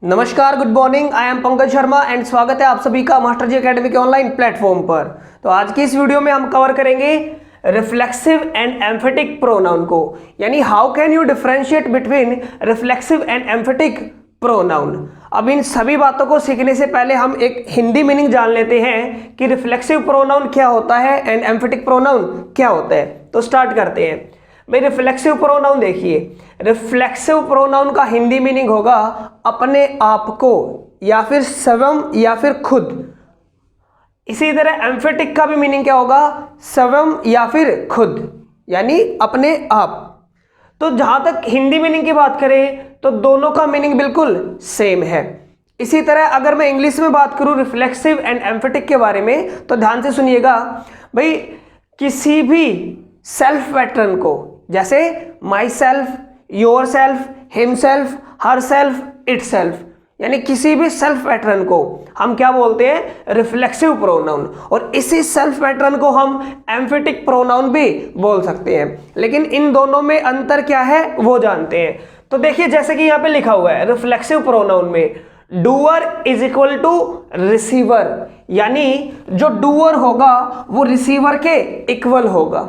नमस्कार, good morning. I am Pankaj Sharma and स्वागत है आप सभी का मास्टर जी एकेडमी के ऑनलाइन प्लेटफॉर्म पर। तो आज की इस वीडियो में हम कवर करेंगे रिफ्लेक्सिव एंड एम्फेटिक प्रोनाउन को, यानी how can you differentiate between reflexive and emphatic pronoun. अब इन सभी बातों को सीखने से पहले हम एक हिंदी मीनिंग जान लेते हैं कि रिफ्लेक्सिव प्रोनाउन क्या होता है एंड एम्फेटिक प्रोनाउन क्या होता है। तो स्टार्ट करते हैं भाई। रिफ्लेक्सिव प्रोनाउन देखिए, रिफ्लेक्सिव प्रोनाउन का हिंदी मीनिंग होगा अपने आप को, या फिर स्वयं, या फिर खुद। इसी तरह एम्फेटिक का भी मीनिंग क्या होगा? स्वयं या फिर खुद, यानी अपने आप। तो जहां तक हिंदी मीनिंग की बात करें तो दोनों का मीनिंग बिल्कुल सेम है। इसी तरह अगर मैं इंग्लिश में बात करूं रिफ्लेक्सिव एंड एम्फेटिक के बारे में, तो ध्यान से सुनिएगा भाई। किसी भी सेल्फ पैटर्न को, जैसे my self, your self, himself, her self, it self, यानी किसी भी सेल्फ पैटर्न को हम क्या बोलते हैं? Reflexive pronoun. और इसी सेल्फ पैटर्न को हम एम्फेटिक प्रोनाउन भी बोल सकते हैं। लेकिन इन दोनों में अंतर क्या है वो जानते हैं। तो देखिए, जैसे कि यहां पे लिखा हुआ है रिफ्लेक्सिव प्रोनाउन में doer is equal to receiver, यानी जो डूअर होगा वो रिसीवर के इक्वल होगा।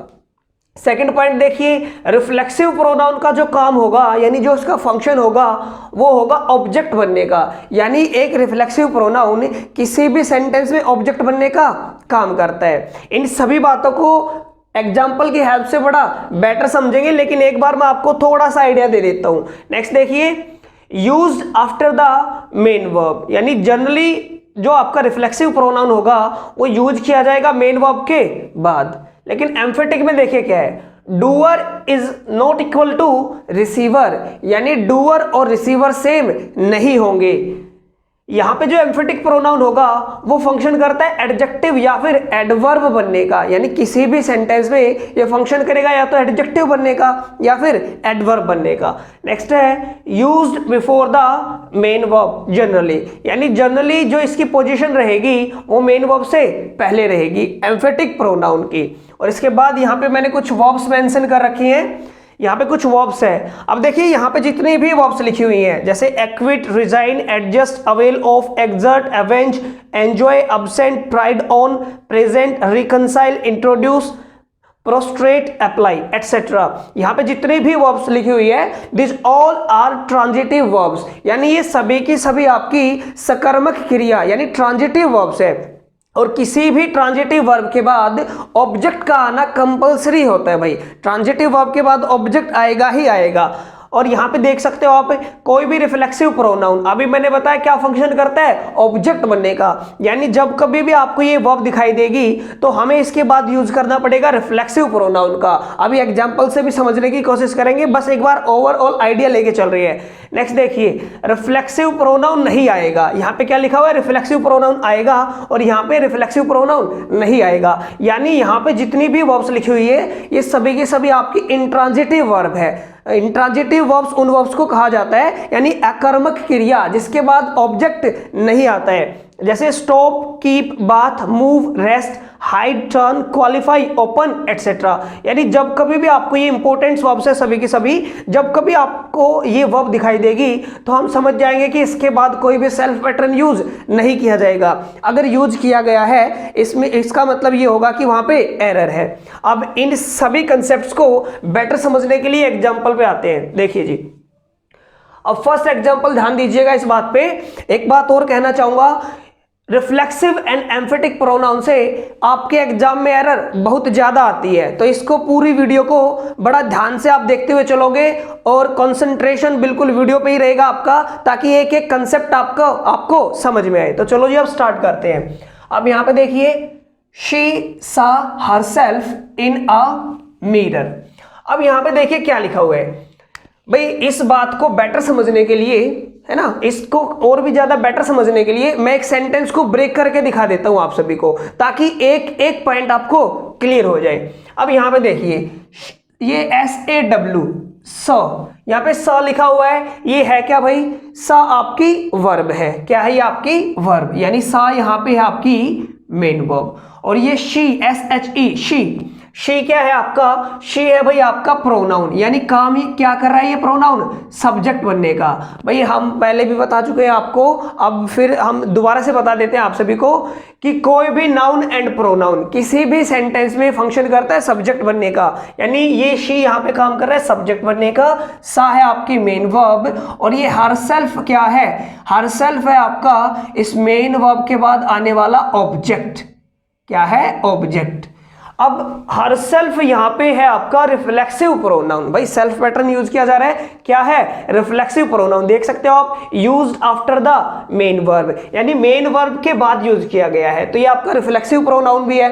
सेकंड पॉइंट देखिए, रिफ्लेक्सिव प्रोनाउन का जो काम होगा, यानी जो उसका फंक्शन होगा, वो होगा ऑब्जेक्ट बनने का। यानी एक रिफ्लेक्सिव प्रोनाउन किसी भी सेंटेंस में ऑब्जेक्ट बनने का काम करता है। इन सभी बातों को एग्जाम्पल की हेल्प से बड़ा बेटर समझेंगे, लेकिन एक बार मैं आपको थोड़ा सा आइडिया दे देता हूं। नेक्स्ट देखिए, used after the main verb, यानी जनरली जो आपका रिफ्लेक्सिव प्रोनाउन होगा वो यूज किया जाएगा मेन वर्ब के बाद। लेकिन एम्फेटिक में देखिए क्या है, doer is not equal to receiver, यानी डूअर और रिसीवर सेम नहीं होंगे। यहां पे जो एम्फेटिक प्रोनाउन होगा वो फंक्शन करता है एडजेक्टिव या फिर एडवर्ब बनने का, यानी किसी भी सेंटेंस में ये फंक्शन करेगा या तो एडजेक्टिव बनने का या फिर एडवर्ब बनने का। नेक्स्ट है used before the main verb generally, यानी जनरली जो इसकी पोजीशन रहेगी वो मेन वर्ब से पहले रहेगी एम्फेटिक प्रोनाउन की। और इसके बाद यहाँ पे मैंने कुछ वर्ब्स मेंशन कर रखी हैं। यहाँ पे कुछ वर्ब्स है। अब देखिए यहाँ पे जितनी भी वर्ब्स लिखी हुई हैं, जैसे acquit, resign, adjust, avail of, exert, avenge, enjoy, absent, pride on, present, reconcile, introduce, prostrate, apply, etcetera, यहाँ पे जितनी भी वर्ब्स लिखी हुई है this all are transitive verbs, यानी ये सभी की सभी आपकी सकर्मक क्रिया यानी ट्रांजिटिव वर्ब्स है। और किसी भी ट्रांजिटिव वर्ब के बाद ऑब्जेक्ट का आना कंपलसरी होता है भाई। ट्रांजिटिव वर्ब के बाद ऑब्जेक्ट आएगा ही आएगा। और यहाँ पे देख सकते हो आप, कोई भी रिफ्लेक्सिव प्रोनाउन अभी मैंने बताया क्या फंक्शन करता है? ऑब्जेक्ट बनने का। यानी जब कभी भी आपको ये वर्ब दिखाई देगी तो हमें इसके बाद यूज करना पड़ेगा रिफ्लेक्सिव प्रोनाउन का। अभी एग्जांपल से भी समझने की कोशिश करेंगे, बस एक बार ओवरऑल आइडिया लेके चल रही है। नेक्स्ट देखिए, रिफ्लेक्सिव प्रोनाउन नहीं आएगा। यहाँ पे क्या लिखा हुआ है? रिफ्लेक्सिव प्रोनाउन आएगा, और यहाँ पे रिफ्लेक्सिव प्रोनाउन नहीं आएगा। यानी यहाँ पे जितनी भी वर्ब्स लिखी हुई है ये सभी की सभी आपकी इंट्रांजिटिव वर्ब है। इंट्रांजिटिव वर्ब्स उन वर्ब्स को कहा जाता है, यानी अकर्मक क्रिया जिसके बाद ऑब्जेक्ट नहीं आता है। जैसे stop, keep, bath, move, rest, hide, turn, qualify, open, etcetera. यानी जब कभी भी आपको ये इंपॉर्टेंट वर्ब्स है सभी की सभी, जब कभी आपको ये वर्ब दिखाई देगी तो हम समझ जाएंगे कि इसके बाद कोई भी सेल्फ पैटर्न यूज नहीं किया जाएगा। अगर यूज किया गया है इसमें, इसका मतलब ये होगा कि वहां पे एरर है। अब इन सभी कंसेप्ट्स को बेटर समझने के लिए एग्जाम्पल पे आते हैं। देखिए जी, अब फर्स्ट एग्जाम्पल ध्यान दीजिएगा इस बात पे। एक बात और कहना चाहूंगा, रिफ्लेक्सिव एंड एम्फेटिक प्रोनाउन से आपके एग्जाम में एरर बहुत ज्यादा आती है। तो इसको पूरी वीडियो को बड़ा ध्यान से आप देखते हुए चलोगे और कंसंट्रेशन बिल्कुल वीडियो पे ही रहेगा आपका, ताकि एक एक कंसेप्ट आपको समझ में आए। तो चलो जी अब स्टार्ट करते हैं। अब यहां पे देखिए, शी सा हरसेल्फ इन अ मिरर। अब यहां पे देखिए क्या लिखा हुआ है भाई। इस बात को बेटर समझने के लिए, है ना, इसको और भी ज्यादा बेटर समझने के लिए मैं एक सेंटेंस को ब्रेक करके दिखा देता हूं आप सभी को, ताकि एक एक पॉइंट आपको क्लियर हो जाए। अब यहां पे देखिए, ये SAW, स, यहां पे स लिखा हुआ है, ये है क्या भाई? स आपकी वर्ब है। क्या है ये? आपकी वर्ब, यानी स यहां पे है आपकी मेन वर्ब। और ये शी, SHE, शी, शी क्या है आपका, शी है भाई आपका प्रोनाउन, यानी काम ही क्या कर रहा है ये प्रोनाउन, सब्जेक्ट बनने का। भाई हम पहले भी बता चुके हैं आपको, अब फिर हम दोबारा से बता देते हैं आप सभी को कि कोई भी नाउन एंड प्रोनाउन किसी भी सेंटेंस में फंक्शन करता है सब्जेक्ट बनने का, यानी ये शी यहाँ पे काम कर रहा है सब्जेक्ट बनने का, सा है आपकी मेन वर्ब, और ये हरसेल्फ क्या है, हरसेल्फ है आपका इस मेन वर्ब के बाद आने वाला ऑब्जेक्ट, क्या है, ऑब्जेक्ट। अब हरसेल्फ यहां पे है आपका रिफ्लेक्सिव प्रोनाउन, भाई सेल्फ पैटर्न यूज किया जा रहा है, क्या है, रिफ्लेक्सिव प्रोनाउन। देख सकते हो आप, used after the main verb, यानी मेन वर्ब के बाद यूज किया गया है, तो ये आपका रिफ्लेक्सिव प्रोनाउन भी है।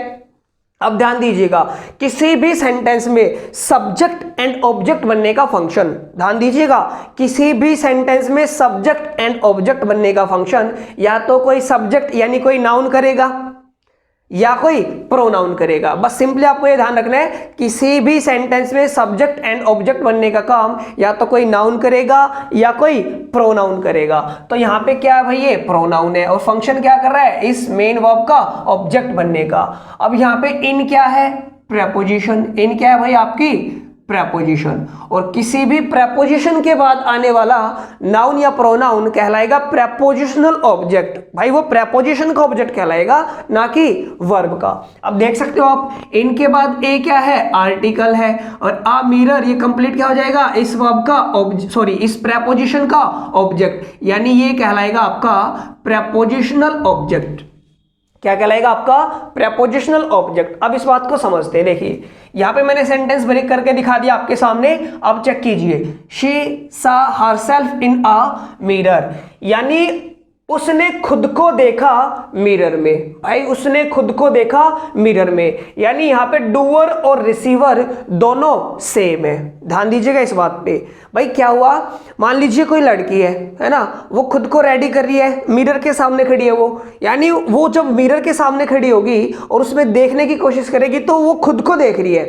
अब ध्यान दीजिएगा, किसी भी सेंटेंस में सब्जेक्ट एंड ऑब्जेक्ट बनने का फंक्शन, ध्यान दीजिएगा, किसी भी सेंटेंस में सब्जेक्ट एंड ऑब्जेक्ट बनने का फंक्शन या तो कोई सब्जेक्ट यानी कोई नाउन करेगा या कोई प्रोनाउन करेगा। बस सिंपली आपको ये ध्यान रखना है, किसी भी सेंटेंस में सब्जेक्ट एंड ऑब्जेक्ट बनने का काम या तो कोई नाउन करेगा या कोई प्रोनाउन करेगा। तो यहाँ पे क्या है भाई, ये प्रोनाउन है और फंक्शन क्या कर रहा है, इस मेन वर्ब का ऑब्जेक्ट बनने का। अब यहाँ पे इन क्या है, प्रेपोजिशन, इन क्या है भाई आपकी प्रेपोजिशन, और किसी भी प्रेपोजिशन के बाद आने वाला नाउन या प्रोनाउन कहलाएगा प्रेपोजिशनल ऑब्जेक्ट। भाई वो प्रेपोजिशन का ऑब्जेक्ट कहलाएगा, ना कि वर्ब का। अब देख सकते हो आप, इनके बाद ए क्या है, आर्टिकल है, और आ मिरर ये कंप्लीट क्या हो जाएगा, इस वर्ब का इस प्रेपोजिशन का ऑब्जेक्ट, यानी ये कहलाएगा आपका प्रेपोजिशनल ऑब्जेक्ट। क्या कहलाएगा आपका, प्रेपोजिशनल ऑब्जेक्ट। अब इस बात को समझते हैं, देखिए यहां पे मैंने सेंटेंस ब्रेक करके दिखा दिया आपके सामने, अब चेक कीजिए, शी सा हरसेल्फ इन अ मिरर, यानी उसने खुद को देखा मिरर में। भाई उसने खुद को देखा मिरर में, यानी यहां पे डूअर और रिसीवर दोनों सेम है, ध्यान दीजिएगा इस बात पे। भाई क्या हुआ, मान लीजिए कोई लड़की है ना, वो खुद को रेडी कर रही है, मिरर के सामने खड़ी है वो, यानी वो जब मिरर के सामने खड़ी होगी और उसमें देखने की कोशिश करेगी तो वो खुद को देख रही है,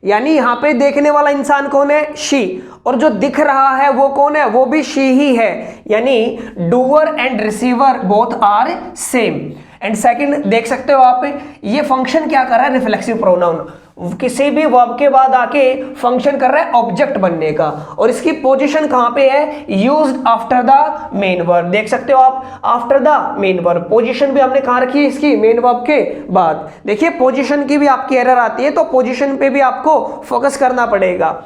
यानी यहां पे देखने वाला इंसान कौन है, शी, और जो दिख रहा है वो कौन है, वो भी शी ही है, यानी doer and receiver both are same. And second देख सकते हो आप, ये फंक्शन क्या कर रहा है, रिफ्लेक्सिव प्रोनाउन, किसी भी वर्ब के बाद आके फंक्शन कर रहा है ऑब्जेक्ट बनने का, और इसकी पोजीशन कहां पे है, used after the main verb. देख सकते हो आप, after the main verb, position भी हमने कहां रखी है इसकी, मेन वर्ब के बाद। देखिए पोजीशन की भी आपकी एरर आती है, तो पोजीशन पे भी आपको फोकस करना पड़ेगा।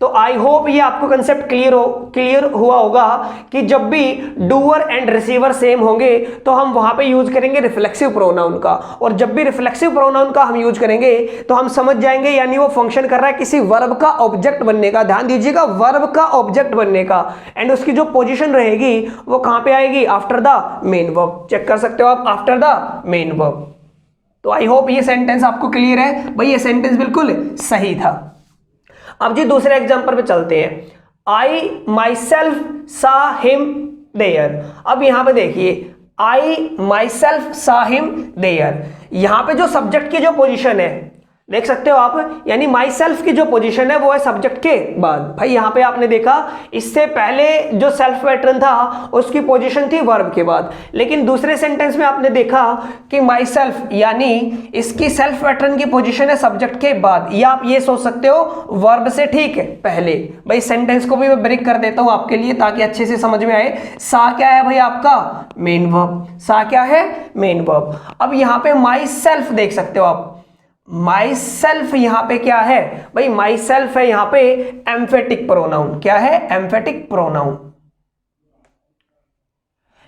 तो आई होप ये आपको कंसेप्ट क्लियर हुआ होगा कि जब भी डूअर एंड रिसीवर सेम होंगे तो हम वहां पे यूज करेंगे रिफ्लेक्सिव प्रोनाउन का, और जब भी रिफ्लेक्सिव प्रोनाउन का हम यूज करेंगे तो हम समझ जाएंगे, यानी वो फंक्शन कर रहा है किसी वर्ब का ऑब्जेक्ट बनने का। ध्यान दीजिएगा, वर्ब का ऑब्जेक्ट बनने का, एंड उसकी जो पोजीशन रहेगी वो कहां पे आएगी, after the main verb. Check कर सकते हो आप, आफ्टर द मेन वर्ब। तो आई होप ये सेंटेंस आपको क्लियर है। भाई ये सेंटेंस बिल्कुल सही था। अब जी दूसरे एग्जांपल पे चलते हैं, I myself saw him there. अब यहां पे देखिए, I myself saw him there, यहां पे जो सब्जेक्ट की जो पोजीशन है देख सकते हो आप, यानी माई सेल्फ की जो पोजीशन है वो है सब्जेक्ट के बाद। भाई यहां पे आपने देखा, इससे पहले जो सेल्फ पैटर्न था उसकी पोजीशन थी वर्ब के बाद, लेकिन दूसरे सेंटेंस में आपने देखा कि माई सेल्फ, यानी इसकी सेल्फ पैटर्न की पोजीशन है सब्जेक्ट के बाद, या आप ये सोच सकते हो वर्ब से ठीक है पहले। भाई सेंटेंस को भी मैं ब्रेक कर देता हूं आपके लिए ताकि अच्छे से समझ में आए। सा क्या है भाई आपका, मेन वर्ब, सा क्या है, मेन वर्ब। अब यहां पे माई सेल्फ देख सकते हो आप, माई सेल्फ यहां पे क्या है भाई, माई सेल्फ है यहां पे एम्फेटिक प्रोनाउन। क्या है, एम्फेटिक प्रोनाउन।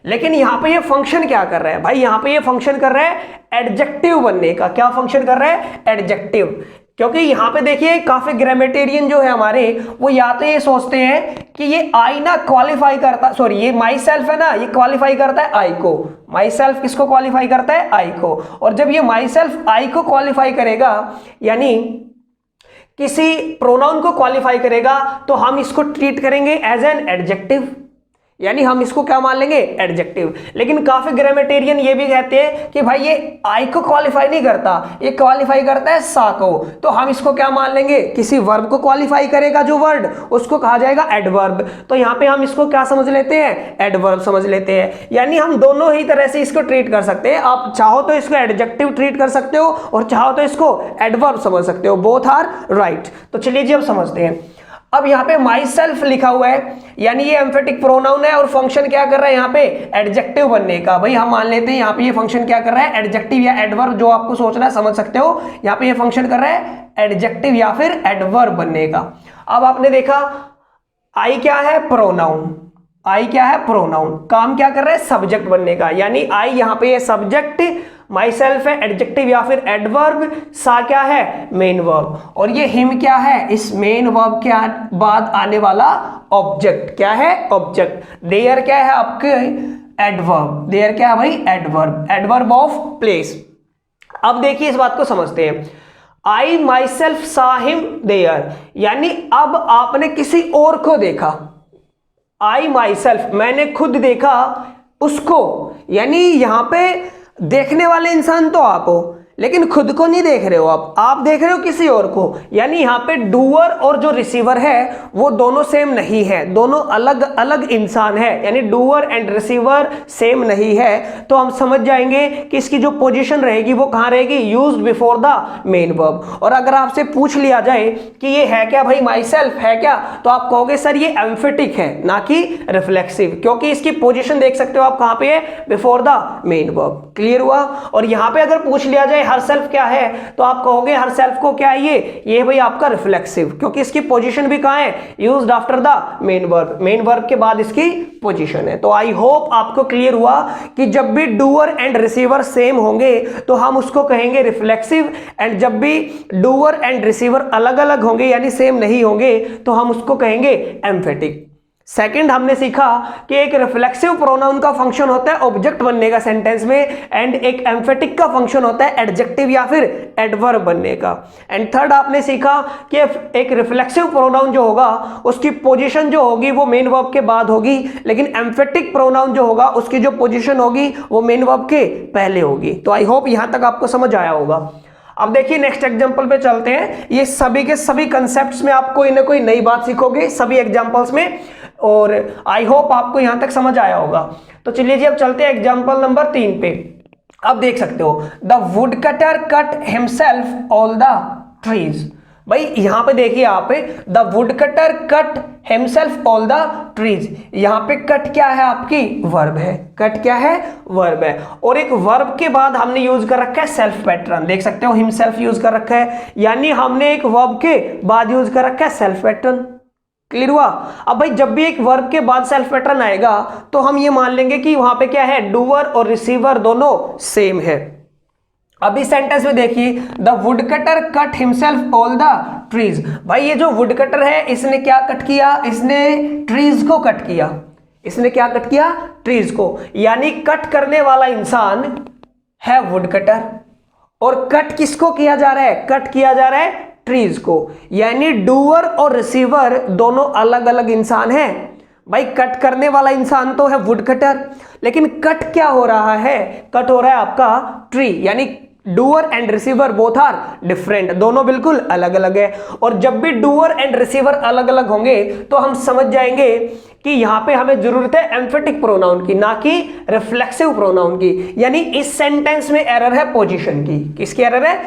लेकिन यहां पे ये फंक्शन क्या कर रहा है भाई, यहां पे ये फंक्शन कर रहा है एडजेक्टिव बनने का। क्या फंक्शन कर रहा है, एडजेक्टिव। क्योंकि यहां पे देखिए काफी ग्रामेटेरियन जो है हमारे, वो या तो ये सोचते हैं कि ये आई ना क्वालिफाई करता, सॉरी ये माई सेल्फ है ना, ये क्वालिफाई करता है आई को। माई सेल्फ किसको क्वालिफाई करता है, आई को। और जब ये माई सेल्फ आई को क्वालिफाई करेगा, यानी किसी प्रोनाउन को क्वालिफाई करेगा, तो हम इसको ट्रीट करेंगे एज एन एडजेक्टिव, यानी हम इसको क्या मान लेंगे, एडजेक्टिव। लेकिन काफी ग्रामेटेरियन ये भी कहते हैं कि भाई ये आई को क्वालिफाई नहीं करता, ये क्वालिफाई करता है सा को, तो हम इसको क्या मान लेंगे, किसी वर्ब को क्वालिफाई करेगा जो वर्ड, उसको कहा जाएगा एडवर्ब। तो यहाँ पे हम इसको क्या समझ लेते हैं, एडवर्ब समझ लेते हैं। यानी हम दोनों ही तरह से इसको ट्रीट कर सकते हैं। आप चाहो तो इसको एडजेक्टिव ट्रीट कर सकते हो और चाहो तो इसको एडवर्ब समझ सकते हो, बोथ आर राइट। तो चलिए जी अब समझते हैं। अब यहाँ पे माई सेल्फ लिखा हुआ है, यानी ये एम्फेटिक प्रोनाउन है और फंक्शन क्या कर रहा है यहाँ पे, एडजेक्टिव बनने का। भाई हम मान लेते हैं यहाँ पे ये फंक्शन क्या कर रहा है, एडजेक्टिव या एडवर्ब, जो आपको सोचना है समझ सकते हो। यहाँ पे ये फंक्शन कर रहा है एडजेक्टिव या फिर एडवर्ब बनने का। अब आपने देखा आई क्या है, प्रोनाउन, आई क्या है, प्रोनाउन। काम क्या कर रहा है, सब्जेक्ट बनने का, यानी आई यहाँ पे ये सब्जेक्ट, माई सेल्फ है एडजेक्टिव या फिर एडवर्ब, सा क्या है, मेन वर्ब, और ये हिम क्या है, इस मेन वर्ब के बाद आने वाला ऑब्जेक्ट। क्या है, ऑब्जेक्ट। देयर क्या है आपके, एडवर्ब। देयर क्या है भाई, एडवर्ब, एडवर्ब ऑफ प्लेस। अब देखिए इस बात को समझते हैं। I myself saw him there, यानी अब आपने किसी और को देखा। आई माई सेल्फ, मैंने खुद देखा उसको, यानी यहां पे देखने वाले इंसान तो आप हो, लेकिन खुद को नहीं देख रहे हो आप देख रहे हो किसी और को। यानी यहाँ पे डूअर और जो रिसीवर है वो दोनों सेम नहीं है, दोनों अलग अलग इंसान है, यानी डूअर एंड रिसीवर सेम नहीं है। तो हम समझ जाएंगे कि इसकी जो पोजीशन रहेगी वो कहाँ रहेगी, used before the main verb. और अगर आपसे पूछ लिया जाए कि ये है क्या भाई, माई सेल्फ है क्या, तो आप कहोगे सर ये एम्फेटिक है ना कि रिफ्लेक्सिव, क्योंकि इसकी पोजीशन देख सकते हो आप कहाँ पे है, before the main verb. Clear हुआ। और यहाँ पे अगर पूछ लिया जाए हर सेल्फ क्या है, तो आप कहोगे हर सेल्फ को क्या है, ये भाई आपका रिफ्लेक्सिव, क्योंकि इसकी पोजीशन भी कहाँ है, used after the main verb, main verb के बाद इसकी पोजीशन है। तो आई होप आपको क्लियर हुआ कि जब भी डूअर एंड रिसीवर सेम होंगे तो हम उसको कहेंगे रिफ्लेक्सिव, एंड जब भी डूअर एंड रिसीवर अलग अलग होंगे यानी सेम नहीं होंगे तो हम उसको कहेंगे एम्फेटिक। सेकंड हमने सीखा कि एक रिफ्लेक्सिव प्रोनाउन का फंक्शन होता है ऑब्जेक्ट बनने का सेंटेंस में, एंड एक एम्फेटिक का फंक्शन होता है एडजेक्टिव या फिर एडवर्ब बनने का। एंड थर्ड आपने सीखा कि एक रिफ्लेक्सिव प्रोनाउन जो होगा उसकी पोजीशन जो होगी वो मेन वर्ब के बाद होगी, लेकिन एम्फेटिक प्रोनाउन जो होगा उसकी जो पोजीशन होगी वो मेन वर्ब के पहले होगी। तो आई होप यहां तक आपको समझ आया होगा। अब देखिए नेक्स्ट एग्जांपल पे चलते हैं। ये सभी के सभी कंसेप्ट्स में आप कोई ना कोई नई बात सीखोगे सभी एग्जांपल्स में, और आई होप आपको यहां तक समझ आया होगा। तो चलिए जी अब चलते हैं एग्जांपल नंबर 3 पे। अब देख सकते हो, the wood cutter cut himself all the trees. भाई यहां पे देखिए आप, the wood cutter cut himself all the trees. यहां पे कट क्या है आपकी, वर्ब है। कट क्या है, वर्ब है। और एक वर्ब के बाद हमने यूज कर रखा है सेल्फ पैटर्न, देख सकते हो हिमसेल्फ यूज कर रखा है, यानी हमने एक वर्ब के बाद यूज कर रखा है सेल्फ पैटर्न। क्लियर हुआ। अब भाई जब भी एक वर्ब के बाद सेल्फ पैटर्न आएगा तो हम ये मान लेंगे कि वहां पे क्या है, डूअर और रिसीवर दोनों सेम है। अब इस सेंटेंस में देखिए, the wood cutter cut himself all the trees. भाई ये जो वुड कटर है इसने क्या कट किया, इसने ट्रीज को कट किया। इसने क्या कट किया, ट्रीज को, यानी कट करने वाला इंसान है वुड कटर, और कट किसको किया जा रहा है, कट किया जा रहा है ट्रीज को, यानी डूअर और रिसीवर दोनों अलग अलग इंसान हैं। भाई कट करने वाला इंसान तो है वुड कटर, लेकिन कट क्या हो रहा है, कट हो रहा है आपका ट्री, यानी doer and receiver both are different, दोनों बिल्कुल अलग अलग है। और जब भी डूअर एंड रिसीवर अलग अलग होंगे तो हम समझ जाएंगे कि यहां पे हमें जरूरत है एम्फेटिक प्रोनाउन की, ना कि रिफ्लेक्सिव प्रोनाउन की। यानी इस सेंटेंस में एरर है पोजीशन की। किसकी एरर है,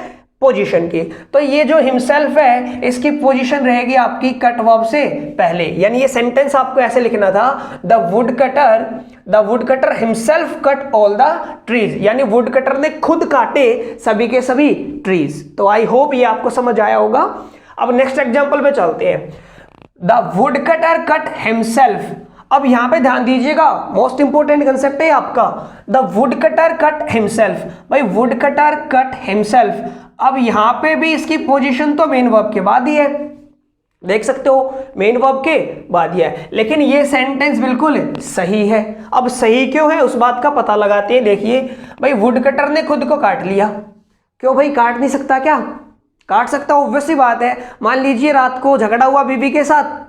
पोजीशन की। तो ये जो हिमसेल्फ है इसकी पोजीशन रहेगी आपकी कट वर्ब से पहले, यानी ये सेंटेंस आपको ऐसे लिखना था, the wood cutter himself cut all the trees, यानी वुड कटर ने खुद काटे सभी के सभी ट्रीज। तो आई होप ये आपको समझ आया होगा। अब नेक्स्ट एग्जांपल पे चलते हैं, the wood cutter cut himself. अब यहां पे ध्यान दीजिएगा, मोस्ट इंपोर्टेंट कंसेप्ट है आपका, the wood cutter cut himself. भाई वुड कटर कट हिमसेल्फ, अब यहां पे भी इसकी पोजीशन तो मेन वर्ब के बाद ही है, देख सकते हो मेन वर्ब के बाद ही है, लेकिन ये सेंटेंस बिल्कुल सही है। अब सही क्यों है उस बात का पता लगाते हैं। देखिए भाई वुड कटर ने खुद को काट लिया, क्यों भाई काट नहीं सकता क्या, काट सकता, ऑब्वियस सी बात है। मान लीजिए रात को झगड़ा हुआ बीवी के साथ,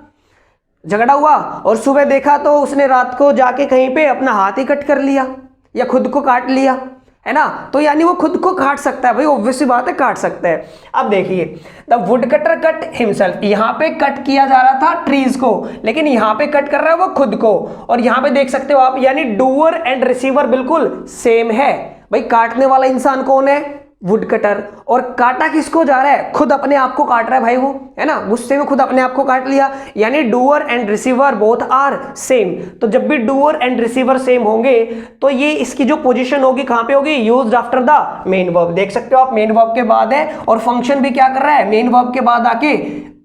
झगड़ा हुआ और सुबह देखा तो उसने रात को जाके कहीं पे अपना हाथ ही कट कर लिया या खुद को काट लिया, है ना। तो यानी वो खुद को काट सकता है भाई, ऑब्वियस सी बात है, काट सकता है। अब देखिए, the wood cutter cut himself, यहाँ पे कट किया जा रहा था ट्रीज को, लेकिन यहाँ पे कट कर रहा है वो खुद को। और यहाँ पे देख सकते हो आप, यानी डूअर एंड रिसीवर बिल्कुल सेम है। भाई काटने वाला इंसान कौन है? Would cutter. और काटा किसको जा रहा है? खुद अपने आप को काट रहा है भाई वो, है ना, गुस्से में खुद अपने आप को काट लिया। यानी doer and receiver both are same. तो जब भी डूअर एंड रिसीवर सेम होंगे तो ये इसकी जो पोजीशन होगी कहां पे होगी? Used after the main verb. देख सकते हो आप, मेन वर्ब के बाद है और फंक्शन भी क्या कर रहा है? मेन वर्ब के बाद आके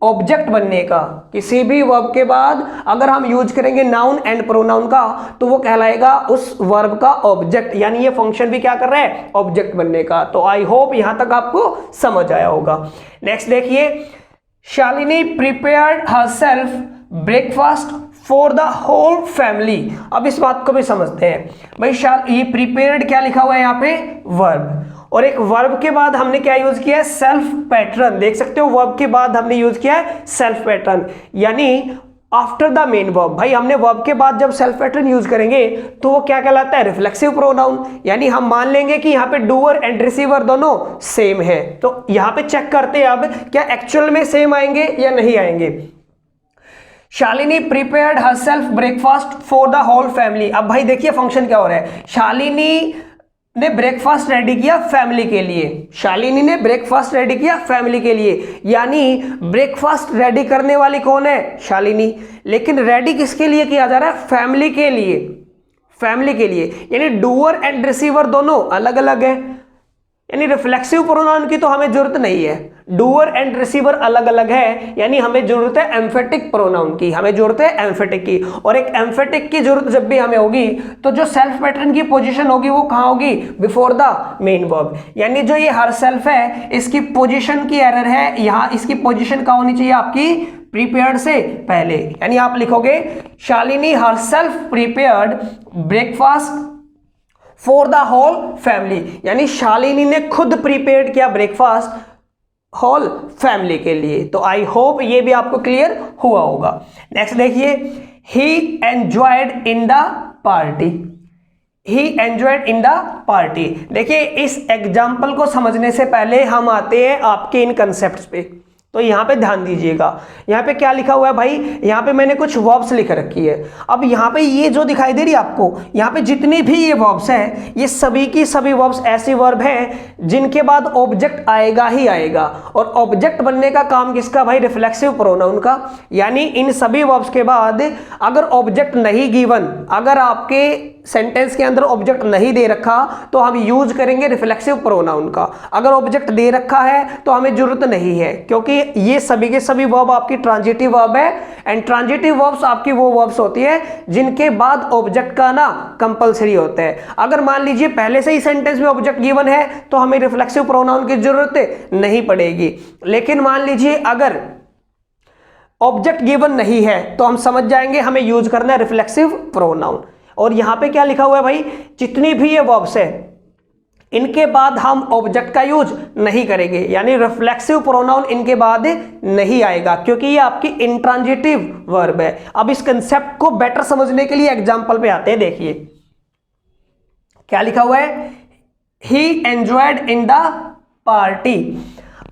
ऑब्जेक्ट बनने का। किसी भी वर्ब के बाद अगर हम यूज करेंगे नाउन एंड प्रोनाउन का तो वो कहलाएगा उस वर्ब का ऑब्जेक्ट, यानी ये फंक्शन भी क्या कर रहा है? ऑब्जेक्ट बनने का। तो आई होप यहां तक आपको समझ आया होगा। नेक्स्ट देखिए, Shalini prepared herself breakfast for the whole family. अब इस बात को भी समझते हैं भाई। ये प्रिपेयर्ड क्या लिखा हुआ है यहाँ पे? वर्ब। और एक वर्ब के बाद हमने क्या यूज किया है? Self pattern. देख सकते हो, वर्ब के बाद हमने यूज किया है सेल्फ पैटर्न, यानी आफ्टर द मेन वर्ब। भाई हमने वर्ब के बाद जब सेल्फ पैटर्न यूज करेंगे तो वो क्या कहलाता है? Reflexive pronoun. यानी हम मान लेंगे कि यहाँ पे डूअर एंड रिसीवर दोनों सेम है। तो यहाँ पे चेक करते हैं अब क्या एक्चुअल में सेम आएंगे या नहीं आएंगे। Shalini prepared herself breakfast for the whole family. अब भाई देखिए फंक्शन क्या हो रहा है। शालिनी ने ब्रेकफास्ट रेडी किया फैमिली के लिए। शालिनी ने ब्रेकफास्ट रेडी किया फैमिली के लिए, यानी ब्रेकफास्ट रेडी करने वाली कौन है? शालिनी। लेकिन रेडी किसके लिए किया जा रहा है? फैमिली के लिए। फैमिली के लिए, यानी डूअर एंड रिसीवर दोनों अलग अलग है। यानी रिफ्लेक्सिव प्रोनाउन की तो हमें जरूरत नहीं है, डूअर एंड रिसीवर अलग अलग है, यानी हमें जरूरत है एम्फेटिक प्रोनाउन की, हमें जरूरत है एम्फेटिक की। और एक एम्फेटिक की जरूरत जब भी हमें होगी तो जो सेल्फ पैटर्न की पोजीशन होगी वो कहां होगी? Before the main verb. यानी जो ये हर सेल्फ है इसकी पोजीशन की एरर है, यहां इसकी पोजीशन कहां होनी चाहिए? आपकी प्रीपेयर्ड से पहले। यानी आप लिखोगे Shalini herself prepared breakfast for the whole family, यानी शालिनी ने खुद प्रीपेयर्ड किया ब्रेकफास्ट होल फैमिली के लिए। तो आई होप ये भी आपको क्लियर हुआ होगा। नेक्स्ट देखिए, ही enjoyed in the party. He enjoyed in the party. देखिए इस एग्जाम्पल को समझने से पहले हम आते हैं आपके इन कंसेप्ट्स पे। तो यहाँ पे ध्यान दीजिएगा, यहाँ पे क्या लिखा हुआ है भाई? यहाँ पे मैंने कुछ वर्ब्स लिख रखी है। अब यहाँ पे ये जो दिखाई दे रही है आपको, यहाँ पे जितनी भी ये वर्ब्स हैं ये सभी की सभी वर्ब्स ऐसी वर्ब हैं जिनके बाद ऑब्जेक्ट आएगा ही आएगा। और ऑब्जेक्ट बनने का काम किसका भाई? रिफ्लेक्सिव प्रोनाउन का। यानी इन सभी वर्ब्स के बाद अगर ऑब्जेक्ट नहीं गिवन, अगर आपके सेंटेंस के अंदर ऑब्जेक्ट नहीं दे रखा तो हम यूज करेंगे रिफ्लेक्सिव प्रोनाउन का। अगर ऑब्जेक्ट दे रखा है तो हमें जरूरत नहीं है, क्योंकि ये सभी के सभी वर्ब आपकी ट्रांजिटिव वर्ब है। एंड ट्रांजिटिव वर्ब्स आपकी वो वर्ब्स होती है जिनके बाद ऑब्जेक्ट का ना कंपलसरी होता है। अगर मान लीजिए पहले से ही सेंटेंस में ऑब्जेक्ट गिवन है तो हमें रिफ्लेक्सिव प्रोनाउन की जरूरत नहीं पड़ेगी। लेकिन मान लीजिए अगर ऑब्जेक्ट गिवन नहीं है तो हम समझ जाएंगे हमें यूज करना है रिफ्लेक्सिव प्रोनाउन। और यहां पे क्या लिखा हुआ है भाई? जितनी भी ये वर्ब्स है इनके बाद हम ऑब्जेक्ट का यूज नहीं करेंगे, यानी रिफ्लेक्सिव प्रोनाउन इनके बाद नहीं आएगा, क्योंकि ये आपकी इंट्रांजिटिव वर्ब है। अब इस कंसेप्ट को बेटर समझने के लिए एग्जांपल पे आते हैं। देखिए क्या लिखा हुआ है? ही एंजॉयड इन द पार्टी।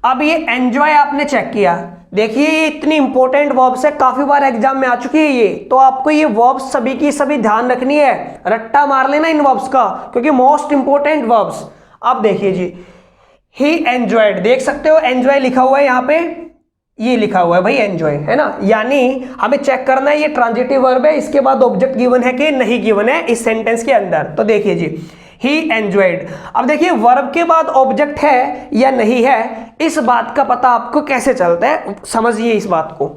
अब ये एंजॉय आपने चेक किया, देखिए ये इतनी इंपॉर्टेंट वर्ब्स है, काफी बार एग्जाम में आ चुकी है ये, तो आपको ये वर्ब्स सभी की सभी ध्यान रखनी है, रट्टा मार लेना इन वर्ब्स का, क्योंकि मोस्ट इंपॉर्टेंट वर्ब्स। अब देखिए जी, ही एंजॉयड, देख सकते हो एंजॉय लिखा हुआ है यहाँ पे, ये लिखा हुआ है भाई एंजॉय, है ना। यानी हमें चेक करना है ये ट्रांजिटिव वर्ब है, इसके बाद ऑब्जेक्ट गिवन है कि नहीं गिवन है इस सेंटेंस के अंदर। तो देखिए जी, ही एंजॉयड। अब देखिए वर्ब के बाद ऑब्जेक्ट है या नहीं है, इस बात का पता आपको कैसे चलता है, समझिए इस बात को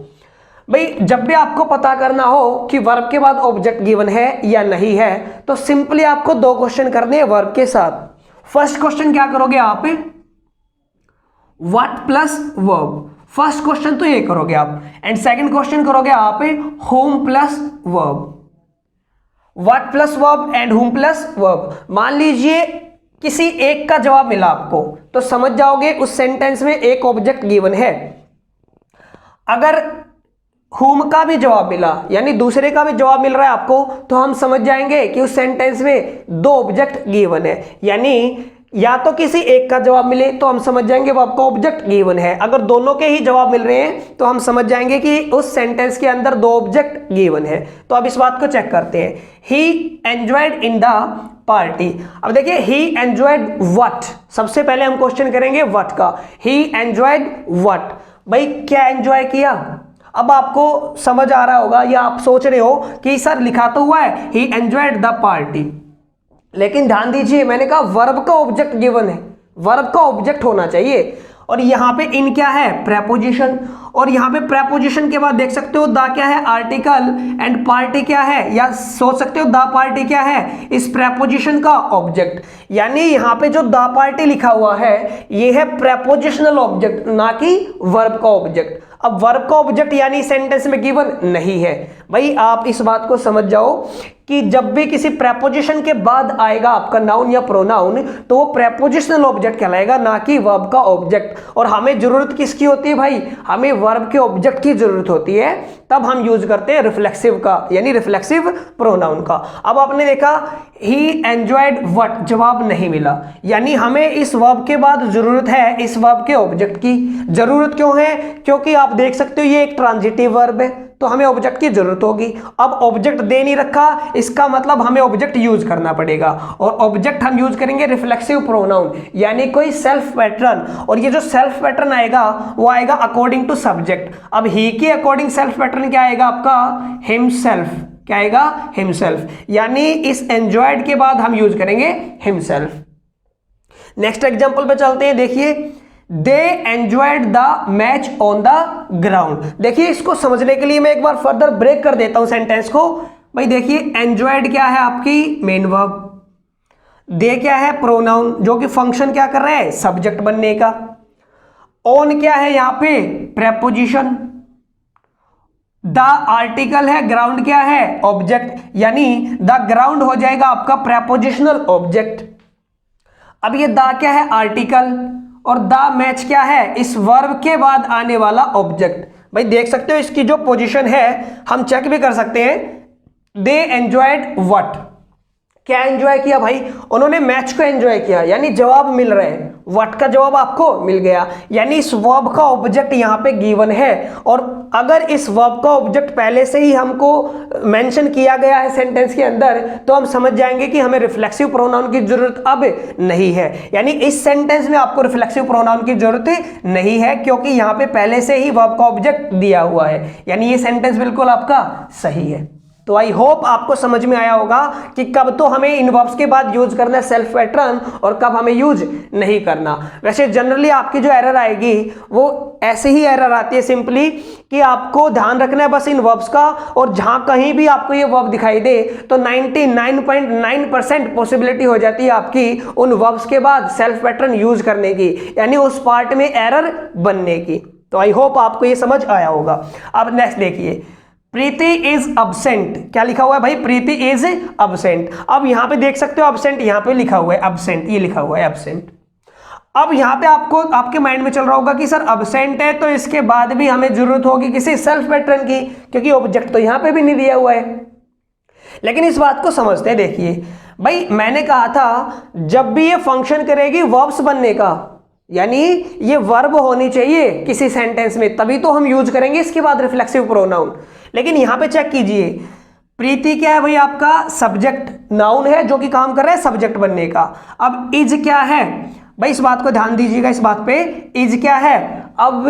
भाई। जब भी आपको पता करना हो कि वर्ब के बाद ऑब्जेक्ट गिवन है या नहीं है, तो सिंपली आपको दो क्वेश्चन करने हैं वर्ब के साथ। फर्स्ट क्वेश्चन क्या करोगे आप? What plus verb, first question तो ये करोगे आप। एंड सेकंड क्वेश्चन करोगे आप home plus verb. What plus verb and home plus verb. मान लीजिए किसी एक का जवाब मिला आपको, तो समझ जाओगे उस सेंटेंस में एक ऑब्जेक्ट गिवन है। अगर whom का भी जवाब मिला, यानी दूसरे का भी जवाब मिल रहा है आपको, तो हम समझ जाएंगे कि उस सेंटेंस में दो ऑब्जेक्ट गिवन है। यानी या तो किसी एक का जवाब मिले तो हम समझ जाएंगे वो आपका ऑब्जेक्ट गिवन है, अगर दोनों के ही जवाब मिल रहे हैं तो हम समझ जाएंगे कि उस सेंटेंस के अंदर दो ऑब्जेक्ट गिवन है। तो अब इस बात को चेक करते हैं। ही एंजॉयड इन द पार्टी। अब देखिए ही एंजॉयड व्हाट, सबसे पहले हम क्वेश्चन करेंगे व्हाट का। ही एंजॉयड व्हाट, भाई क्या एंजॉय किया। अब आपको समझ आ रहा होगा या आप सोच रहे हो कि सर लिखा तो हुआ है ही एंजॉयड द पार्टी, लेकिन ध्यान दीजिए मैंने कहा वर्ब का ऑब्जेक्ट गिवन है, वर्ब का ऑब्जेक्ट होना चाहिए। और यहां पे इन क्या है, प्रेपोजिशन, और यहां पे प्रेपोजिशन के बाद देख सकते हो द क्या है, आर्टिकल, एंड पार्टी क्या है, या सोच सकते हो द पार्टी क्या है, इस प्रेपोजिशन का ऑब्जेक्ट। यानी यहां पे जो द पार्टी लिखा हुआ है ये है प्रेपोजिशनल ऑब्जेक्ट, ना कि वर्ब का ऑब्जेक्ट। अब वर्ब का ऑब्जेक्ट यानी सेंटेंस में गिवन नहीं है। भाई आप इस बात को समझ जाओ कि जब भी किसी प्रेपोजिशन के बाद आएगा आपका नाउन या प्रोनाउन तो वो प्रेपोजिशनल ऑब्जेक्ट कहलाएगा, ना कि वर्ब का ऑब्जेक्ट। और हमें जरूरत किसकी होती है भाई, हमें वर्ब के ऑब्जेक्ट की जरूरत होती है, तब हम यूज करते हैं रिफ्लेक्सिव का, यानी रिफ्लेक्सिव प्रोनाउन का। अब आपने देखा ही एंजॉयड व्हाट, जवाब नहीं मिला, यानी हमें इस वर्ब के बाद जरूरत है इस वर्ब के ऑब्जेक्ट की। जरूरत क्यों है, क्योंकि आप देख सकते हो ये एक ट्रांजिटिव वर्ब है तो हमें ऑब्जेक्ट की जरूरत होगी। अब ऑब्जेक्ट दे नहीं रखा, इसका मतलब हमें ऑब्जेक्ट यूज करना पड़ेगा, और ऑब्जेक्ट हम यूज करेंगे रिफ्लेक्सिव प्रोनाउन, यानी कोई सेल्फ पैटर्न। और ये जो सेल्फ पैटर्न आएगा वो आएगा अकॉर्डिंग टू सब्जेक्ट। अब ही के अकॉर्डिंग सेल्फ पैटर्न क्या आएगा आपका, हिमसेल्फ। क्या आएगा, हिमसेल्फ, यानी इस एंजॉयड के बाद हम यूज करेंगे हिमसेल्फ। नेक्स्ट एग्जांपल पे चलते हैं। देखिए they enjoyed the match on the ground. देखिए इसको समझने के लिए मैं एक बार फर्दर ब्रेक कर देता हूं सेंटेंस को। भाई देखिए एंजॉयड क्या है आपकी मेन वर्ब, दे क्या है प्रोनाउन जो कि फंक्शन क्या कर रहा है, सब्जेक्ट बनने का। ऑन क्या है यहां पे, प्रेपोजिशन। द आर्टिकल है, ग्राउंड क्या है, ऑब्जेक्ट, यानी द ग्राउंड हो जाएगा आपका प्रेपोजिशनल ऑब्जेक्ट। अब ये द क्या है, आर्टिकल, और द मैच क्या है, इस वर्ब के बाद आने वाला ऑब्जेक्ट। भाई देख सकते हो इसकी जो पोजीशन है हम चेक भी कर सकते हैं। दे एंजॉयड व्हाट, क्या एंजॉय किया भाई, उन्होंने मैच को एंजॉय किया, यानी जवाब मिल रहे हैं, व्हाट का जवाब आपको मिल गया, यानी इस वर्ब का ऑब्जेक्ट यहां पे गिवन है। और अगर इस वर्ब का ऑब्जेक्ट पहले से ही हमको मेंशन किया गया है सेंटेंस के अंदर तो हम समझ जाएंगे कि हमें रिफ्लेक्सिव प्रोनाउन की जरूरत अब नहीं है। यानी इस सेंटेंस में आपको रिफ्लेक्सिव प्रोनाउन की जरूरत नहीं है क्योंकि यहां पे पहले से ही वर्ब का ऑब्जेक्ट दिया हुआ है, यानी ये सेंटेंस बिल्कुल आपका सही है। तो आई होप आपको समझ में आया होगा कि कब तो हमें इन वर्ब्स के बाद यूज करना है सेल्फ पैटर्न और कब हमें यूज नहीं करना। वैसे जनरली आपकी जो एरर आएगी वो ऐसे ही एरर आती है सिंपली कि आपको ध्यान रखना है बस इन वर्ब्स का, और जहां कहीं भी आपको ये वर्ब दिखाई दे तो 99.9% पॉसिबिलिटी हो जाती है आपकी उन वर्ब्स के बाद सेल्फ पैटर्न यूज करने की, यानी उस पार्ट में एरर बनने की। तो आई होप आपको ये समझ आया होगा। अब नेक्स्ट देखिए, प्रीति इज अब्सेंट, क्या लिखा हुआ है भाई, प्रीति इज अब्सेंट। अब यहां पे देख सकते हो अब्सेंट यहां पे लिखा हुआ है, अब्सेंट ये लिखा हुआ है अब्सेंट। अब यहां पे आपको आपके माइंड में चल रहा होगा कि सर अब्सेंट है तो इसके बाद भी हमें जरूरत होगी किसी सेल्फ पैटर्न की, क्योंकि ऑब्जेक्ट तो यहां पे भी नहीं दिया हुआ है। लेकिन इस बात को समझते हैं। देखिए भाई मैंने कहा था जब भी ये फंक्शन करेगी वर्ब्स बनने का, यानी ये वर्ब होनी चाहिए किसी सेंटेंस में, तभी तो हम यूज करेंगे इसके बाद रिफ्लेक्सिव प्रोनाउन। लेकिन यहां पे चेक कीजिए, प्रीति क्या है भाई आपका सब्जेक्ट, नाउन है जो कि काम कर रहा है सब्जेक्ट बनने का। अब इज क्या है भाई, इस बात को ध्यान दीजिएगा, इस बात पे इज क्या है। अब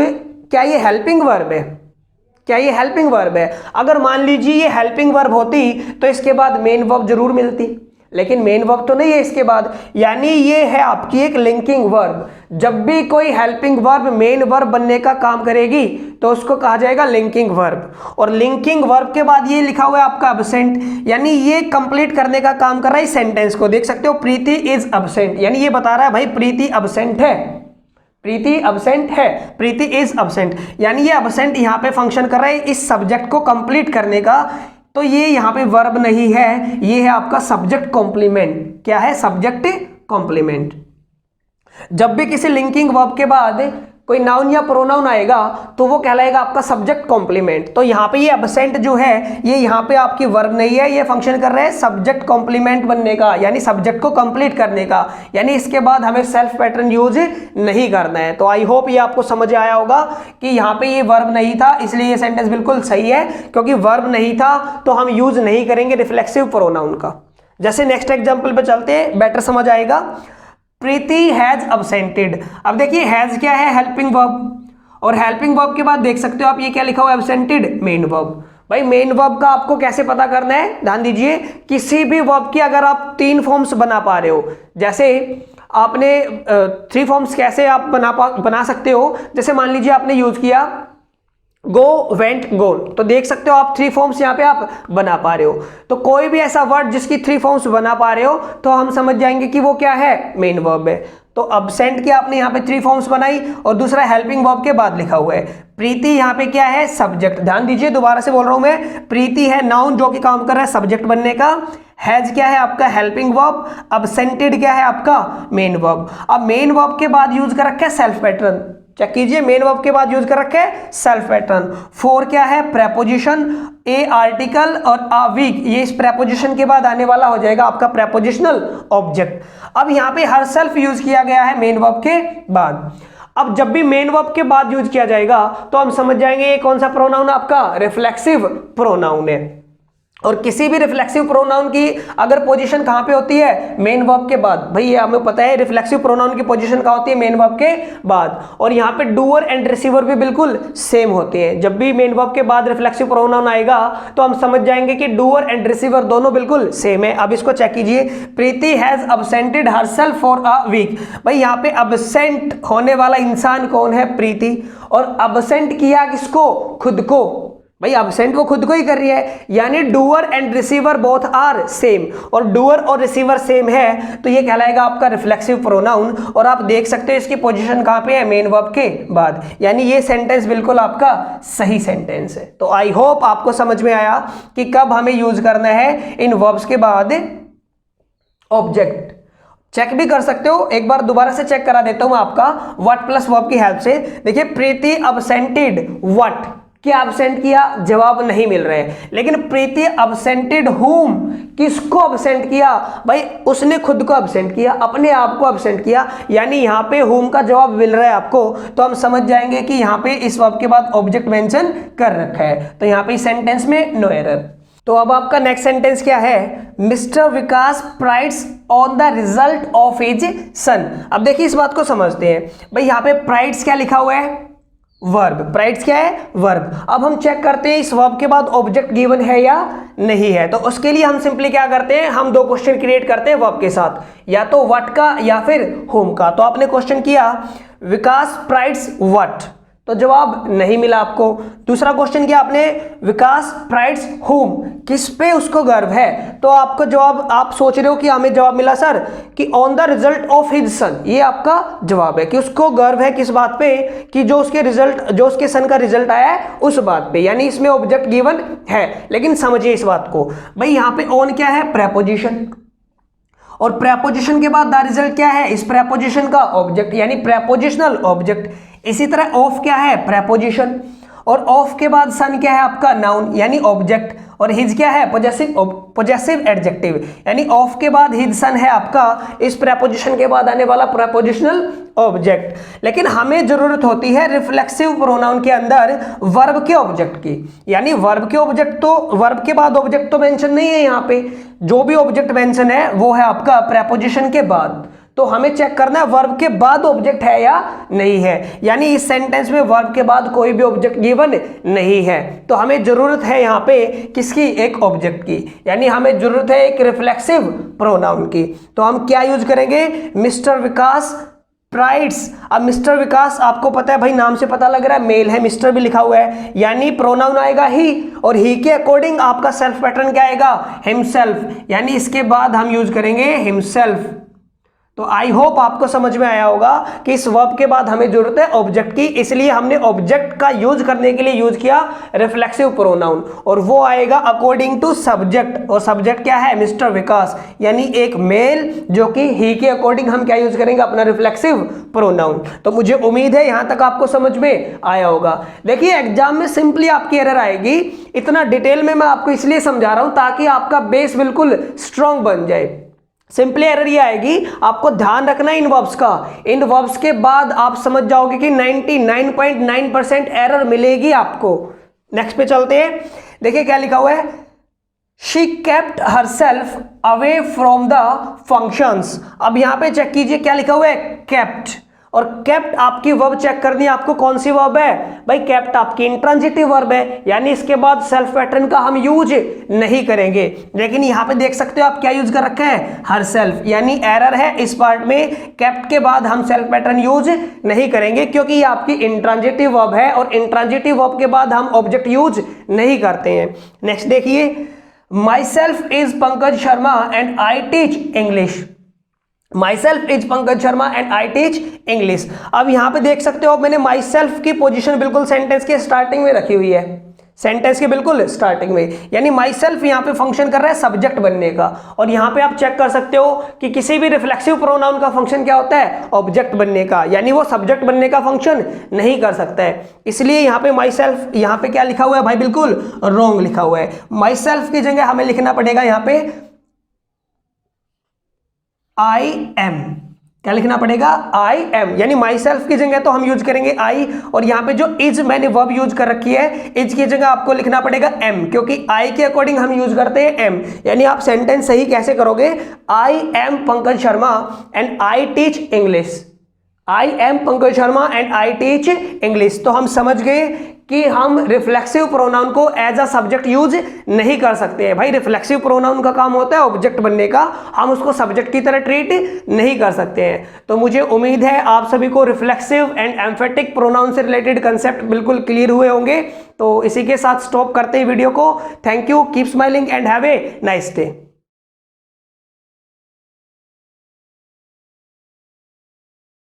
क्या ये हेल्पिंग वर्ब है, क्या ये हेल्पिंग वर्ब है? अगर मान लीजिए ये हेल्पिंग वर्ब होती तो इसके बाद मेन वर्ब जरूर मिलती, लेकिन मेन वर्ब तो नहीं है इसके बाद, यानी ये है आपकी एक लिंकिंग वर्ब। जब भी कोई हेल्पिंग वर्ब मेन वर्ब बनने का काम करेगी तो उसको कहा जाएगा लिंकिंग वर्ब। और लिंकिंग वर्ब के बाद ये लिखा हुआ है आपका अब्सेंट, यानी ये कंप्लीट करने का काम कर रहा है इस सेंटेंस को। देख सकते हो प्रीति इज अब्सेंट, यानी ये बता रहा है भाई प्रीति अब्सेंट है, प्रीति अब्सेंट है, प्रीति इज अब्सेंट, यानी ये अब्सेंट यहां पे फंक्शन कर रहा है इस सब्जेक्ट को कंप्लीट करने का। तो ये यहां पे वर्ब नहीं है, ये है आपका सब्जेक्ट कॉम्प्लीमेंट। क्या है? Subject complement. जब भी किसी लिंकिंग वर्ब के बाद कोई नाउन या प्रोनाउन आएगा तो वो कहलाएगा आपका सब्जेक्ट कॉम्प्लीमेंट। तो यहाँ पे ये एब्सेंट जो है ये यहाँ पे आपकी वर्ब नहीं है, ये फंक्शन कर रहा है सब्जेक्ट कॉम्प्लीमेंट बनने का, यानी सब्जेक्ट को कंप्लीट करने का, यानी इसके बाद हमें सेल्फ पैटर्न यूज नहीं करना है। तो आई होप ये आपको समझ आया होगा कि यहाँ पे ये वर्ब नहीं था, इसलिए ये सेंटेंस बिल्कुल सही है, क्योंकि वर्ब नहीं था तो हम यूज नहीं करेंगे रिफ्लेक्सिव प्रोनाउन का। जैसे नेक्स्ट एग्जांपल पे चलते हैं, बेटर समझ आएगा। प्रीति हैज अब्सेंटेड। अब देखिए हैज क्या है, हेल्पिंग वर्ब, और हेल्पिंग वर्ब के बाद देख सकते हो आप ये क्या लिखा हुआ है, एब्सेंटेड मेन वर्ब। भाई मेन वर्ब का आपको कैसे पता करना है, ध्यान दीजिए, किसी भी वर्ब की अगर आप 3 फॉर्म्स बना पा रहे हो, जैसे आपने 3 फॉर्म्स कैसे आप बना सकते हो, जैसे मान लीजिए आपने यूज किया गो, वेंट, गोन, तो देख सकते हो आप 3 फॉर्म्स यहाँ पे आप बना पा रहे हो। तो कोई भी ऐसा वर्ड जिसकी 3 फॉर्म्स बना पा रहे हो तो हम समझ जाएंगे कि वो क्या है, मेन वर्ब है। तो अब्सेंट की आपने यहाँ पे 3 फॉर्म्स बनाई, और दूसरा हेल्पिंग वर्ब के बाद लिखा हुआ है। प्रीति यहाँ पे क्या है, सब्जेक्ट, ध्यान दीजिए दोबारा से बोल रहा हूं मैं, प्रीति है नाउन जो कि काम कर रहा है सब्जेक्ट बनने का, हैज क्या है आपका हेल्पिंग वर्ब, अब्सेंटेड क्या है आपका मेन वर्ब। अब मेन वर्ब के बाद यूज कर रखा है सेल्फ पैटर्न, चेक कीजिए, मेन वर्ब के बाद यूज कर रखे है सेल्फ पैटर्न। 4 क्या है, प्रेपोजिशन, ए आर्टिकल और अ वीक, ये इस प्रेपोजिशन के बाद आने वाला हो जाएगा आपका प्रेपोजिशनल ऑब्जेक्ट। अब यहाँ पे हर सेल्फ यूज किया गया है मेन वर्ब के बाद। अब जब भी मेन वर्ब के बाद यूज किया जाएगा तो हम समझ जाएंगे ये कौन सा प्रोनाउन आपका रिफ्लेक्सिव प्रोनाउन है। और किसी भी रिफ्लेक्सिव प्रोनाउन की अगर पोजीशन कहां पे होती है, मेन वर्ब के बाद। भाई ये हमें पता है रिफ्लेक्सिव प्रोनाउन की पोजीशन कहां होती है, मेन वर्ब के बाद। और यहां पे डूअर एंड रिसीवर भी बिल्कुल सेम होते हैं। जब भी मेन वर्ब के बाद रिफ्लेक्सिव प्रोनाउन आएगा तो हम समझ जाएंगे कि डूअर एंड रिसीवर दोनों बिल्कुल सेम है। अब इसको चेक कीजिए, Preeti has absented herself for a week. भाई यहाँ पे अब्सेंट होने वाला इंसान कौन है, प्रीति, और अब्सेंट किया किसको, खुद को। भाई अब्सेंट वो खुद को ही कर रही है, यानी doer and receiver both are same, और डूअर और रिसीवर सेम है तो ये कहलाएगा आपका रिफ्लेक्सिव प्रोनाउन। और आप देख सकते हो इसकी पोजीशन कहां पे है, मेन वर्ब के बाद, यानी ये सेंटेंस बिल्कुल आपका सही सेंटेंस है। तो आई होप आपको समझ में आया कि कब हमें यूज करना है इन वर्ब्स के बाद ऑब्जेक्ट। चेक भी कर सकते हो, एक बार दोबारा से चेक करा देता हूं आपका व्हाट प्लस वर्ब की हेल्प से। देखिए प्रीति अब्सेंटेड व्हाट, क्या अब्सेंट किया, जवाब नहीं मिल रहे, लेकिन प्रीति अब्सेंटेड हुम, किसको अब्सेंट किया, भाई उसने खुद को अब्सेंट किया, अपने आप को अब्सेंट किया, यानी यहाँ पे हुम का जवाब मिल रहा है आपको। तो हम समझ जाएंगे कि यहाँ पे इस वर्ब के बाद ऑब्जेक्ट मेंशन कर रखा है, तो यहाँ पे इस सेंटेंस में नो एरर। तो अब आपका नेक्स्ट सेंटेंस क्या है, mister Vikas prides on the result of his son. अब देखिए इस बात को समझते हैं। भाई यहाँ पे प्राइड्स क्या लिखा हुआ है, वर्ब, प्राइड्स क्या है, वर्ब। अब हम चेक करते हैं इस वर्ब के बाद ऑब्जेक्ट गिवन है या नहीं है। तो उसके लिए हम सिंपली क्या करते हैं, हम 2 क्वेश्चन क्रिएट करते हैं वर्ब के साथ, या तो व्हाट का या फिर होम का। तो आपने क्वेश्चन किया विकास प्राइड्स व्हाट, तो जवाब नहीं मिला आपको। दूसरा क्वेश्चन किया आपने विकास प्राइड्स होम, किस पे उसको गर्व है, तो आपको जवाब, आप सोच रहे हो कि हमें जवाब मिला सर कि on the result of his son, ये आपका जवाब है कि उसको गर्व है किस बात पे, कि जो उसके रिजल्ट, जो उसके सन का रिजल्ट आया है उस बात पे, यानी इसमें ऑब्जेक्ट गिवन है। लेकिन समझिए इस बात को, भाई यहाँ पे ऑन क्या है, प्रेपोजिशन, और प्रेपोजिशन के बाद द रिजल्ट क्या है, इस प्रेपोजिशन का ऑब्जेक्ट, यानी प्रेपोजिशनल ऑब्जेक्ट। इसी तरह ऑफ क्या है, प्रेपोजिशन, और ऑफ के बाद सन क्या है आपका नाउन यानी ऑब्जेक्ट, और हिज क्या है, पोजेसिव एडजेक्टिव, यानी ऑफ के बाद हिज सन है आपका इस प्रेपोजिशन के बाद आने वाला प्रेपोजिशनल ऑब्जेक्ट। लेकिन हमें जरूरत होती है रिफ्लेक्सिव प्रोनाउन के अंदर वर्ब के ऑब्जेक्ट की, यानी वर्ब के ऑब्जेक्ट, तो वर्ब के बाद ऑब्जेक्ट तो मेंशन नहीं है यहाँ पे, जो भी ऑब्जेक्ट मेंशन है वो है आपका प्रेपोजिशन के बाद। तो हमें चेक करना है वर्ब के बाद ऑब्जेक्ट है या नहीं है, यानी इस सेंटेंस में वर्ब के बाद कोई भी ऑब्जेक्ट गिवन नहीं है। तो हमें जरूरत है यहाँ पे किसकी, एक ऑब्जेक्ट की, यानी हमें जरूरत है एक रिफ्लेक्सिव प्रोनाउन की। तो हम क्या यूज करेंगे, मिस्टर विकास प्राइड्स। अब मिस्टर विकास आपको पता है भाई, नाम से पता लग रहा है मेल है, मिस्टर भी लिखा हुआ है, यानी प्रोनाउन आएगा ही, और ही के अकॉर्डिंग आपका सेल्फ पैटर्न क्या आएगा, हिमसेल्फ, यानी इसके बाद हम यूज करेंगे हिमसेल्फ। तो आई होप आपको समझ में आया होगा कि इस वर्ब के बाद हमें जरूरत है ऑब्जेक्ट की, इसलिए हमने ऑब्जेक्ट का यूज करने के लिए यूज किया रिफ्लेक्सिव प्रोनाउन, और वो आएगा अकॉर्डिंग टू सब्जेक्ट, और सब्जेक्ट क्या है? मिस्टर विकास, यानी एक मेल, जो कि ही के अकॉर्डिंग हम क्या यूज करेंगे? अपना रिफ्लेक्सिव प्रोनाउन। तो मुझे उम्मीद है यहां तक आपको समझ में आया होगा। देखिए एग्जाम में सिंपली आपकी एरर आएगी, इतना डिटेल में मैं आपको इसलिए समझा रहा हूं ताकि आपका बेस बिल्कुल स्ट्रांग बन जाए। सिंपली एरर ये आएगी, आपको ध्यान रखना है इन वर्ब्स का, इन वर्ब्स के बाद आप समझ जाओगे कि 99.9% एरर मिलेगी आपको। नेक्स्ट पे चलते हैं, देखिए क्या लिखा हुआ है, she kept her self away from the functions. अब यहां पे चेक कीजिए क्या लिखा हुआ है, केप्ट, और केप्ट आपकी वर्ब चेक करनी है आपको, कौन सी वर्ब है भाई? केप्ट आपकी इंट्रांजिटिव वर्ब है, यानी इसके बाद सेल्फ पैटर्न का हम यूज नहीं करेंगे। लेकिन यहां पे देख सकते हो आप क्या यूज कर रखा है, हर सेल्फ, यानी एरर है इस पार्ट में, केप्ट के बाद हम सेल्फ पैटर्न यूज नहीं करेंगे क्योंकि ये आपकी इंट्रांजिटिव वर्ब है, और इंट्रांजिटिव वर्ब के बाद हम ऑब्जेक्ट यूज नहीं करते हैं। नेक्स्ट देखिए, my self is Pankaj Sharma and I teach English. My self is Pankaj Sharma and I teach English. अब यहां पे देख सकते हो मैंने माई सेल्फ की पोजीशन बिल्कुल सेंटेंस के स्टार्टिंग में रखी हुई है, सेंटेंस के बिल्कुल स्टार्टिंग में, यानी माई सेल्फ यहां पे फंक्शन कर रहा है सब्जेक्ट बनने का। और यहां पे आप चेक कर सकते हो कि किसी भी रिफ्लेक्सिव प्रोनाउन का फंक्शन क्या होता है? ऑब्जेक्ट बनने का, यानी वो सब्जेक्ट बनने का फंक्शन नहीं कर सकता है। इसलिए यहां पे माई सेल्फ, यहां पे क्या लिखा हुआ है भाई? बिल्कुल रॉन्ग लिखा हुआ है। माई सेल्फ की जगह हमें लिखना पड़ेगा यहां पे आई एम। क्या लिखना पड़ेगा? आई एम, यानी माई सेल्फ की जगह तो हम यूज करेंगे आई, और यहां पे जो इज मैंने वर्ब यूज कर रखी है, इज की जगह आपको लिखना पड़ेगा एम, क्योंकि आई के अकॉर्डिंग हम यूज करते हैं एम। यानी आप सेंटेंस सही कैसे करोगे? I am Pankaj Sharma and I teach English. I am Pankaj Sharma and I teach English. तो हम समझ गए कि हम रिफ्लेक्सिव प्रोनाउन को एज अ सब्जेक्ट यूज नहीं कर सकते हैं। भाई रिफ्लेक्सिव प्रोनाउन का काम होता है ऑब्जेक्ट बनने का, हम उसको सब्जेक्ट की तरह ट्रीट नहीं कर सकते हैं। तो मुझे उम्मीद है आप सभी को रिफ्लेक्सिव एंड एम्फेटिक प्रोनाउन से रिलेटेड कंसेप्ट बिल्कुल क्लियर हुए होंगे। तो इसी के साथ स्टॉप करते हैं वीडियो को। Thank you, keep smiling and have a nice day.